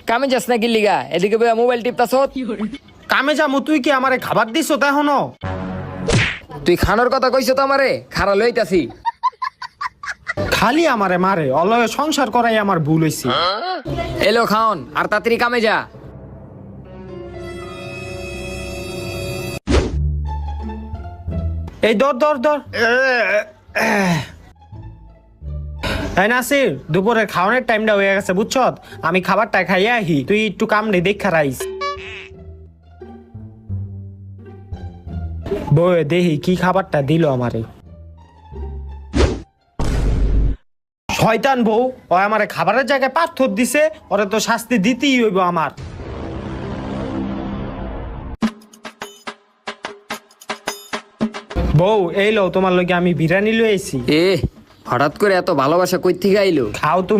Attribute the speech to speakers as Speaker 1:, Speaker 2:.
Speaker 1: কামে যাস না কি লিগা? এদিকে বইয়া মোবাইল টিপতাছ।
Speaker 2: কামে যামু, তুই কি আমারে খাবার দিছ তা এখনো?
Speaker 1: তুই খানোর কথা কইছ তো আমারে, খারা লইতাছি।
Speaker 2: খালি আমারে মারে, অলয়ে সংসার করাই আমার ভুল হইছে।
Speaker 1: এলো খাওন, আর তাড়াতাড়ি কামে যা।
Speaker 2: এই ধর ধর ধর। এই নাসির, দুপুরের খাওয়ানোর টাইমটা হয়ে গেছে বুঝছ? আমি খাবারটা খাইয়া আহি, তুই একটু কামড়ে দেখা রাইস। বয়ে দেখি কি খাবারটা দিল আমারে। শয়তান বউ, ও আমারে খাবারের জায়গায় পাথর দিছে, ওরে তো শাস্তি দিতেই হইব আমার। বউ এই লো, তোমার লগে আমি বিরিয়ানি লই আইছি।
Speaker 1: এ হঠাৎ করে এত ভালোবাসা কই থেকে আইলো?
Speaker 2: খাও তুমি।